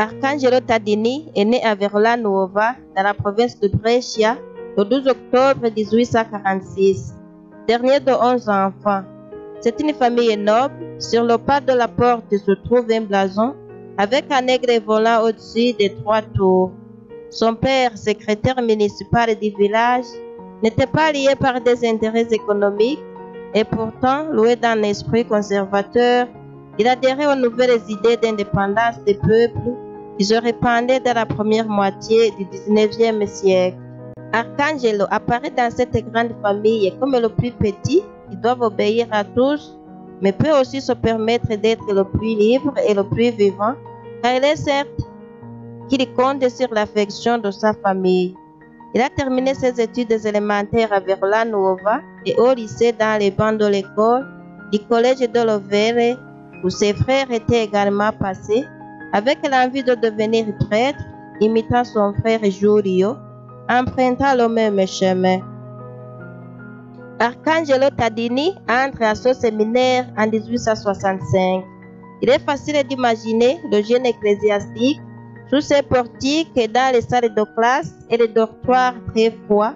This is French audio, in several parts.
Arcangelo Tadini est né à Verla Nuova, dans la province de Brescia, le 12 octobre 1846. Dernier de 11 enfants. C'est une famille noble. Sur le pas de la porte se trouve un blason avec un aigle volant au-dessus des 3 tours. Son père, secrétaire municipal du village, n'était pas lié par des intérêts économiques et pourtant, loué d'un esprit conservateur, il adhérait aux nouvelles idées d'indépendance des peuples qui se répandaient dans la première moitié du 19e siècle. Arcangelo apparaît dans cette grande famille comme le plus petit, qui doit obéir à tous, mais peut aussi se permettre d'être le plus libre et le plus vivant, car il est certes qu'il compte sur l'affection de sa famille. Il a terminé ses études élémentaires à Verla Nuova et au lycée dans les bancs de l'école du collège de Lovere, où ses frères étaient également passés, avec l'envie de devenir prêtre, imitant son frère Giulio, empruntant le même chemin. Arcangelo Tadini entre à ce séminaire en 1865. Il est facile d'imaginer le jeune ecclésiastique sous ses portiques et dans les salles de classe et les dortoirs très froids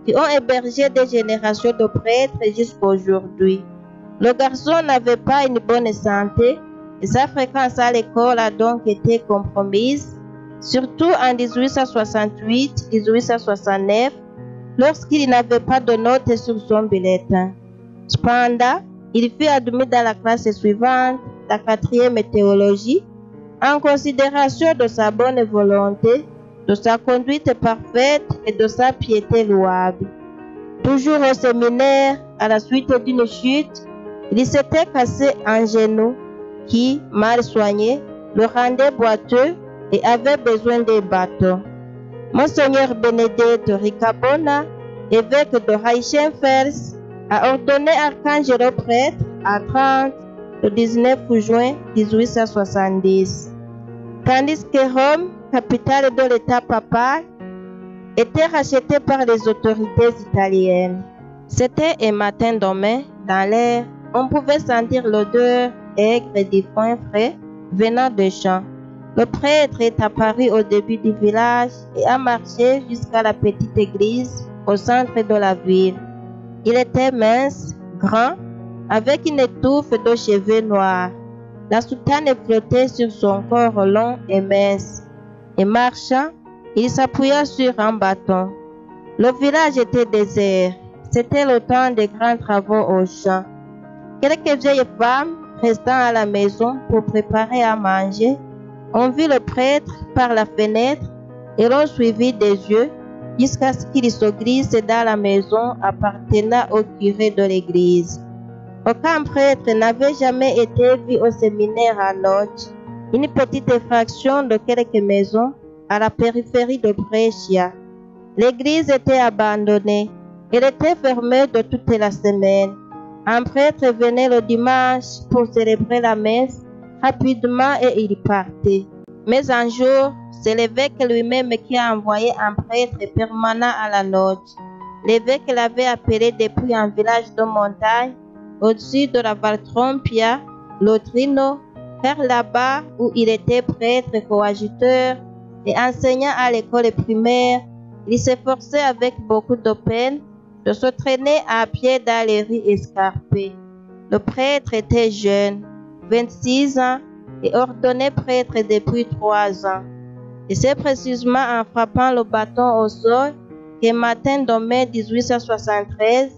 qui ont hébergé des générations de prêtres jusqu'à aujourd'hui. Le garçon n'avait pas une bonne santé et sa fréquence à l'école a donc été compromise, surtout en 1868-1869, lorsqu'il n'avait pas de notes sur son bulletin. Cependant, il fut admis dans la classe suivante, la 4e théologie, en considération de sa bonne volonté, de sa conduite parfaite et de sa piété louable. Toujours au séminaire, à la suite d'une chute, il s'était cassé un genou qui, mal soigné, le rendait boiteux et avait besoin de bâtons. Monseigneur Benedetto Ricabona, évêque de Reichenfels, a ordonné Arcangelo prêtre à 30 le 19 juin 1870. Tandis que Rome, capitale de l'État papal, était rachetée par les autorités italiennes. C'était un matin domain, dans l'air, on pouvait sentir l'odeur aigre du foin frais venant des champs. Le prêtre est apparu au début du village et a marché jusqu'à la petite église au centre de la ville. Il était mince, grand, avec une touffe de cheveux noirs. La soutane flottait sur son corps long et mince. Et marchant, il s'appuya sur un bâton. Le village était désert. C'était le temps des grands travaux au champ. Quelques vieilles femmes restant à la maison pour préparer à manger ont vu le prêtre par la fenêtre et l'ont suivi des yeux jusqu'à ce qu'il se glisse dans la maison appartenant au curé de l'église. Aucun prêtre n'avait jamais été vu au séminaire à Noche, une petite fraction de quelques maisons à la périphérie de Brescia. L'église était abandonnée. Elle était fermée de toute la semaine. Un prêtre venait le dimanche pour célébrer la messe rapidement et il partait. Mais un jour, c'est l'évêque lui-même qui a envoyé un prêtre permanent à la Noche. L'évêque l'avait appelé depuis un village de montagne au-dessus de la Valtrompia, Lotrino, vers là-bas où il était prêtre coadjuteur et enseignant à l'école primaire. Il s'efforçait avec beaucoup de peine de se traîner à pied dans les rues escarpées. Le prêtre était jeune, 26 ans, et ordonné prêtre depuis 3 ans. Et c'est précisément en frappant le bâton au sol qu'un matin de mai 1873,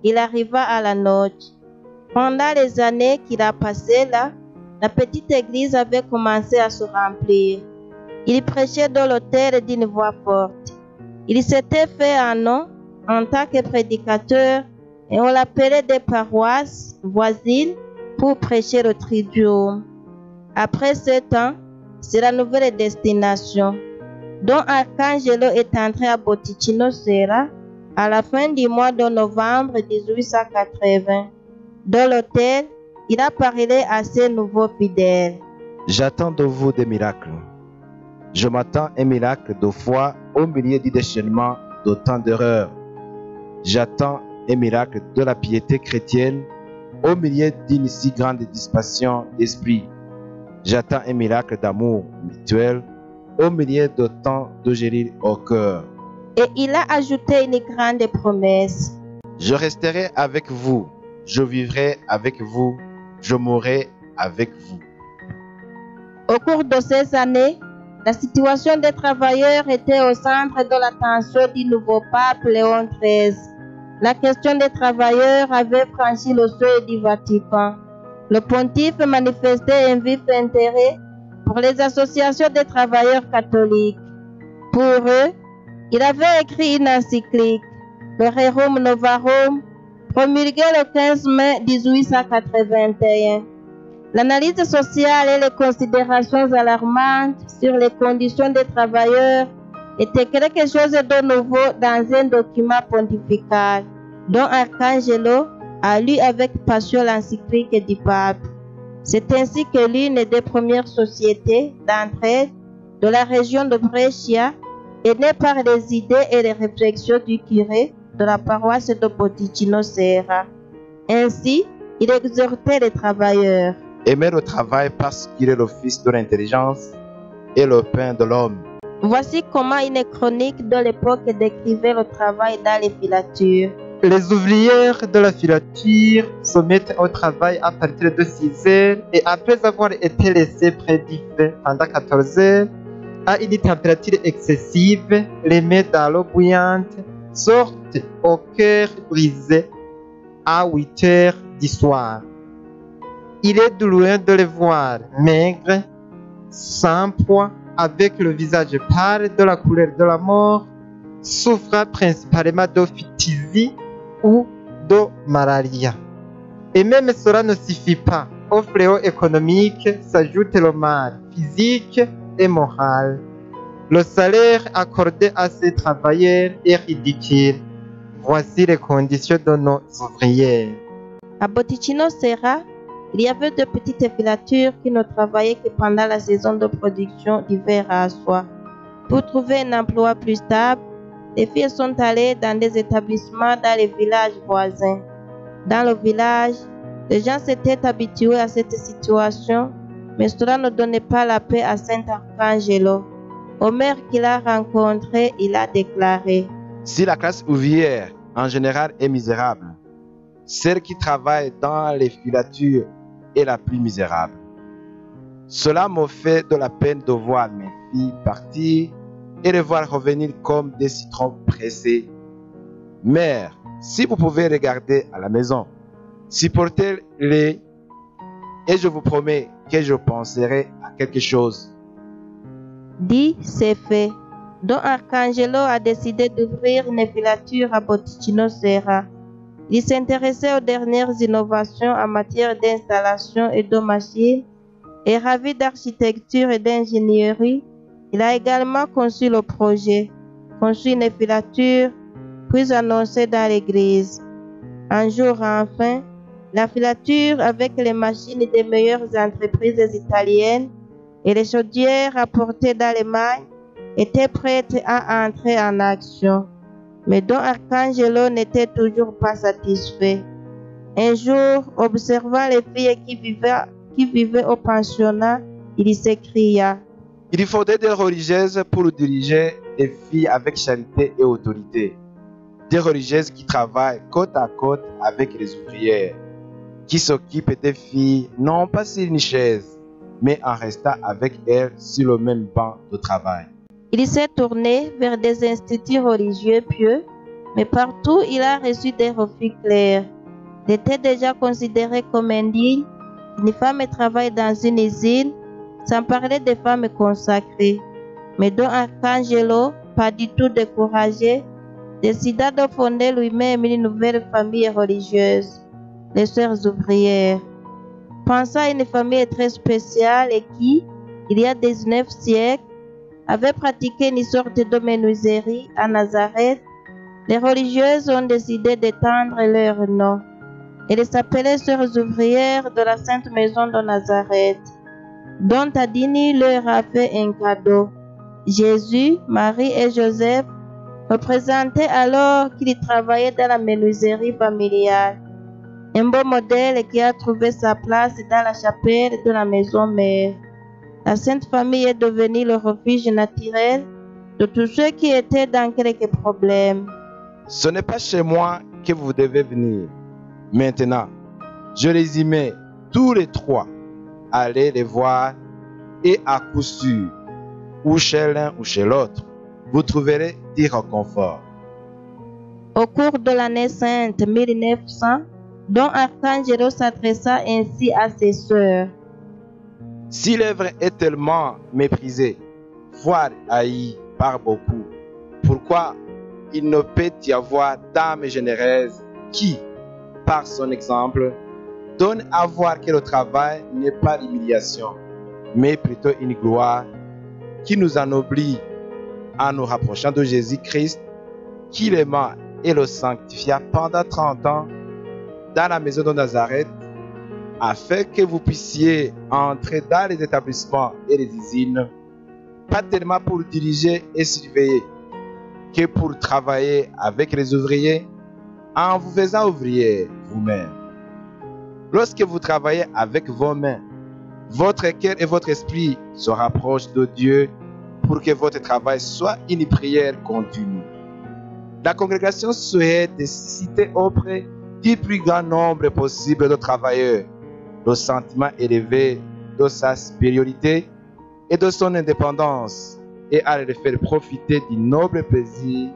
il arriva à la Noche. Pendant les années qu'il a passées là, la petite église avait commencé à se remplir. Il prêchait dans l'autel d'une voix forte. Il s'était fait un nom en tant que prédicateur et on l'appelait des paroisses voisines pour prêcher le Triduum. Après ce temps, c'est la nouvelle destination, dont Arcangelo est entré à Botticino Serra à la fin du mois de novembre 1880. Dans l'hôtel, il a parlé à ses nouveaux fidèles. J'attends de vous des miracles. Je m'attends à un miracle de foi au milieu du déchaînement d'autant d'erreurs. J'attends un miracle de la piété chrétienne au milieu d'une si grande dispassion d'esprit. J'attends un miracle d'amour mutuel au milieu de tant de gérils au cœur. Et il a ajouté une grande promesse. Je resterai avec vous, je vivrai avec vous, je mourrai avec vous. Au cours de ces années, la situation des travailleurs était au centre de l'attention du nouveau pape Léon XIII. La question des travailleurs avait franchi le seuil du Vatican. Le pontife manifestait un vif intérêt pour les associations des travailleurs catholiques. Pour eux, il avait écrit une encyclique, le Rerum Novarum, promulguée le 15 mai 1881. L'analyse sociale et les considérations alarmantes sur les conditions des travailleurs étaient quelque chose de nouveau dans un document pontifical, dont Arcangelo a lu avec passion l'encyclique du pape. C'est ainsi que l'une des premières sociétés d'entraide de la région de Brescia est née par les idées et les réflexions du curé de la paroisse de Botticino Serra. Ainsi, il exhortait les travailleurs. Aimer le travail parce qu'il est le fils de l'intelligence et le pain de l'homme. Voici comment une chronique de l'époque décrivait le travail dans les filatures. Les ouvrières de la filature se mettent au travail à partir de 6 heures et après avoir été laissées près du feu pendant 14 heures, à une température excessive, les mettent dans l'eau bouillante, sortent au cœur brisé à 8 heures du soir. Il est douloureux de les voir maigres, sans poids, avec le visage pâle de la couleur de la mort, souffrant principalement de phthisie ou de malaria. Et même cela ne suffit pas. Au fléau économique s'ajoute le mal physique et moral. Le salaire accordé à ces travailleurs est ridicule. Voici les conditions de nos ouvriers. À Botticino Serra, il y avait de petites filatures qui ne travaillaient que pendant la saison de production d'hiver à soie. Pour trouver un emploi plus stable, les filles sont allées dans des établissements dans les villages voisins. Dans le village, les gens s'étaient habitués à cette situation, mais cela ne donnait pas la paix à Saint Arcangelo. Au maire qu'il a rencontré, il a déclaré: Si la classe ouvrière en général est misérable, celle qui travaille dans les filatures est la plus misérable. Cela me fait de la peine de voir mes filles partir et les voir revenir comme des citrons pressés. Mère, si vous pouvez regarder à la maison, supportez-les et je vous promets que je penserai à quelque chose. Dit, c'est fait. Don Arcangelo a décidé d'ouvrir une filature à Botticino Serra. Il s'intéressait aux dernières innovations en matière d'installation et de machines, et ravi d'architecture et d'ingénierie, il a également conçu le projet, conçu une filature, puis annoncé dans l'église. Un jour enfin, la filature avec les machines des meilleures entreprises italiennes et les chaudières apportées d'Allemagne était prête à entrer en action. Mais Don Arcangelo n'était toujours pas satisfait. Un jour, observant les filles qui vivaient au pensionnat, il s'écria: Il faudrait des religieuses pour diriger des filles avec charité et autorité. Des religieuses qui travaillent côte à côte avec les ouvrières, qui s'occupent des filles non pas sur une chaise, mais en restant avec elles sur le même banc de travail. Il s'est tourné vers des instituts religieux pieux, mais partout il a reçu des refus clairs. Il était déjà considéré comme indigne qu'une femme travaille dans une usine, sans parler des femmes consacrées. Mais Don Arcangelo, pas du tout découragé, décida de fonder lui-même une nouvelle famille religieuse, les Sœurs ouvrières. Pensant à une famille très spéciale et qui, il y a 19 siècles, avait pratiqué une sorte de menuiserie à Nazareth, les religieuses ont décidé d'étendre leur nom. Elles s'appelaient Sœurs ouvrières de la Sainte Maison de Nazareth, dont Tadini leur a fait un cadeau. Jésus, Marie et Joseph représentaient alors qu'ils travaillaient dans la menuiserie familiale, un beau modèle qui a trouvé sa place dans la chapelle de la maison mère. La Sainte Famille est devenue le refuge naturel de tous ceux qui étaient dans quelques problèmes. Ce n'est pas chez moi que vous devez venir. Maintenant, je les y mets tous les trois. Allez les voir et à coup sûr, ou chez l'un ou chez l'autre, vous trouverez du réconfort. Au cours de l'année sainte 1900, dont Arcangelo s'adressa ainsi à ses sœurs. Si l'œuvre est tellement méprisée, voire haïe par beaucoup, pourquoi il ne peut y avoir d'âme généreuse qui, par son exemple, donne à voir que le travail n'est pas l'humiliation, mais plutôt une gloire qui nous ennoblit en nous rapprochant de Jésus-Christ, qui l'aima et le sanctifia pendant 30 ans dans la maison de Nazareth, afin que vous puissiez entrer dans les établissements et les usines, pas tellement pour diriger et surveiller, que pour travailler avec les ouvriers, en vous faisant ouvrier vous-même. Lorsque vous travaillez avec vos mains, votre cœur et votre esprit se rapprochent de Dieu pour que votre travail soit une prière continue. La congrégation souhaite susciter auprès du plus grand nombre possible de travailleurs le sentiment élevé de sa supériorité et de son indépendance, et à les faire profiter du noble plaisir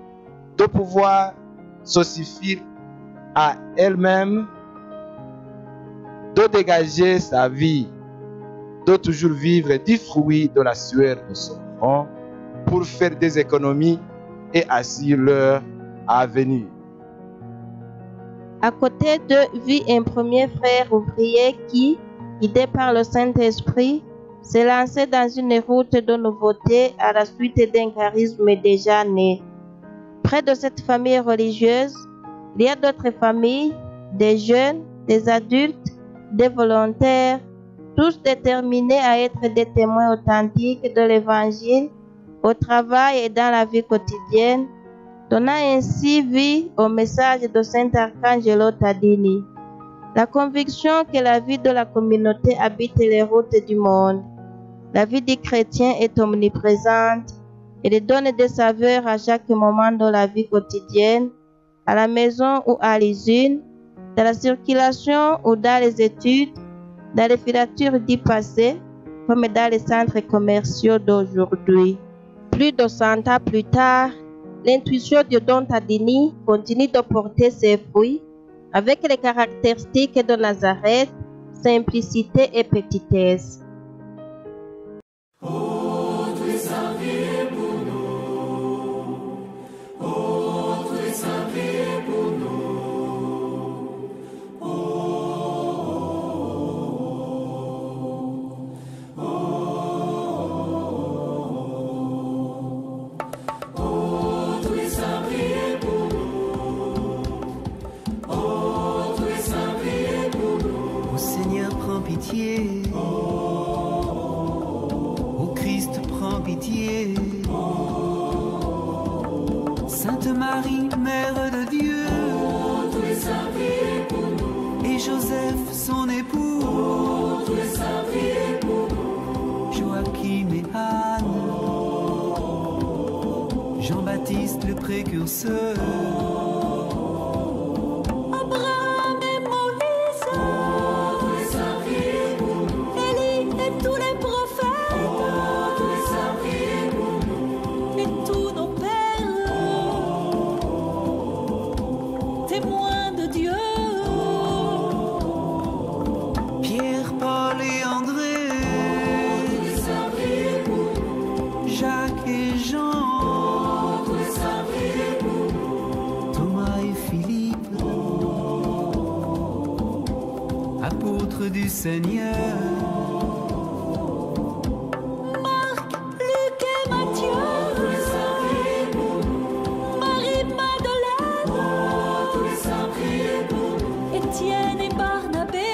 de pouvoir se suffire à elle-même, de dégager sa vie, de toujours vivre du fruit de la sueur de son front pour faire des économies et assurer leur avenir. À côté d'eux vit un premier frère ouvrier qui, guidé par le Saint-Esprit, s'est lancé dans une route de nouveauté à la suite d'un charisme déjà né. Près de cette famille religieuse, il y a d'autres familles, des jeunes, des adultes, des volontaires, tous déterminés à être des témoins authentiques de l'Évangile au travail et dans la vie quotidienne, donnant ainsi vie au message de Saint Arcangelo Tadini. La conviction que la vie de la communauté habite les routes du monde. La vie du chrétien est omniprésente. Elle donne des saveurs à chaque moment de la vie quotidienne, à la maison ou à l'usine, dans la circulation ou dans les études, dans les filatures du passé, comme dans les centres commerciaux d'aujourd'hui. Plus de 100 ans plus tard, l'intuition de Don Tadini continue de porter ses fruits avec les caractéristiques de Nazareth, simplicité et petitesse. Ô Christ, prends pitié. Sainte Marie, Mère de Dieu, et Joseph, son époux, Joachim et Anne, Jean-Baptiste le précurseur, du Seigneur. Marc, Luc et Matthieu, Marie-Madeleine, Étienne et Barnabé,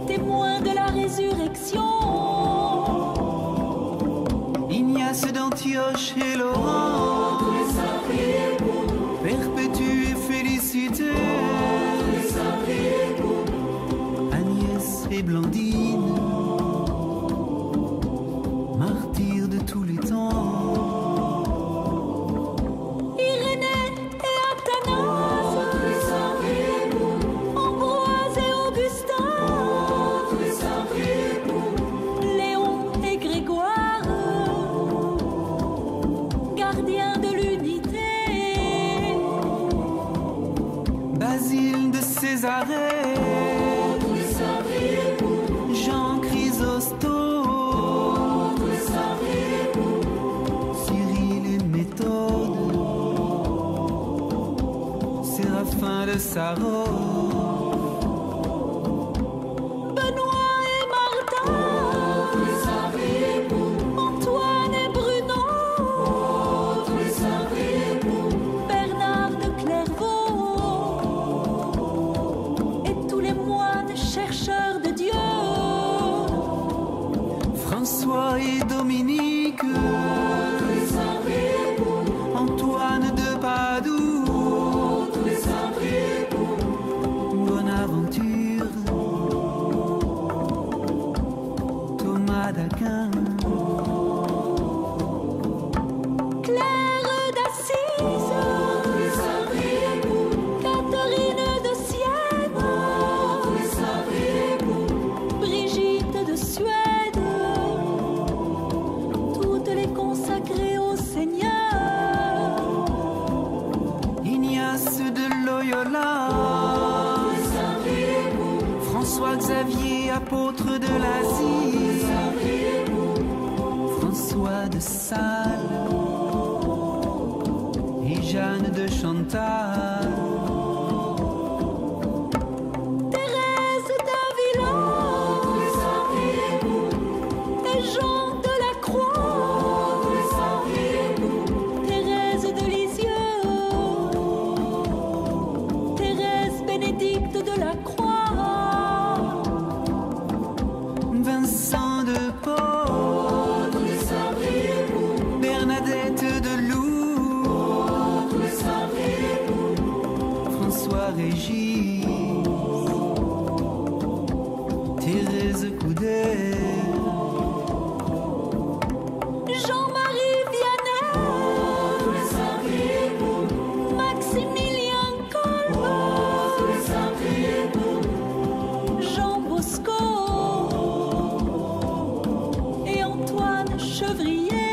témoins de la résurrection, Ignace d'Antioche et Laurent, Perpétue et Félicité, Agnès et Blandine, martyr de tous les temps. Irénée et Athanase, Ambroise et Augustin, Léon et Grégoire, gardiens de l'unité, Basile de Césarée, Jean Chrysostome, Cyril et Méthode, Séraphin de Sarov, Benoît et Martin, Antoine et Bruno, Bernard de Clairvaux, et tous les moines chercheurs de Dieu, François et Dominique, Antoine de Padoue, Bonaventure, Thomas d'Aquin, Claire d'Assise, Catherine de Sienne, Brigitte de Suède, toutes les consacrées au Seigneur, Ignace de Loyola, François Xavier, apôtre de l'Asie, François de Sales et Jeanne de Chantal, Thérèse d'Avila et Jean de la Croix, Thérèse de Lisieux, Thérèse Bénédicte de la Croix, Vincent de Paul, Bernadette de Lourdes, François Régis, Thérèse Coudet, Jean-Marie Vianney, Maximilien Kolbe, Jean Bosco et Antoine Chevrier.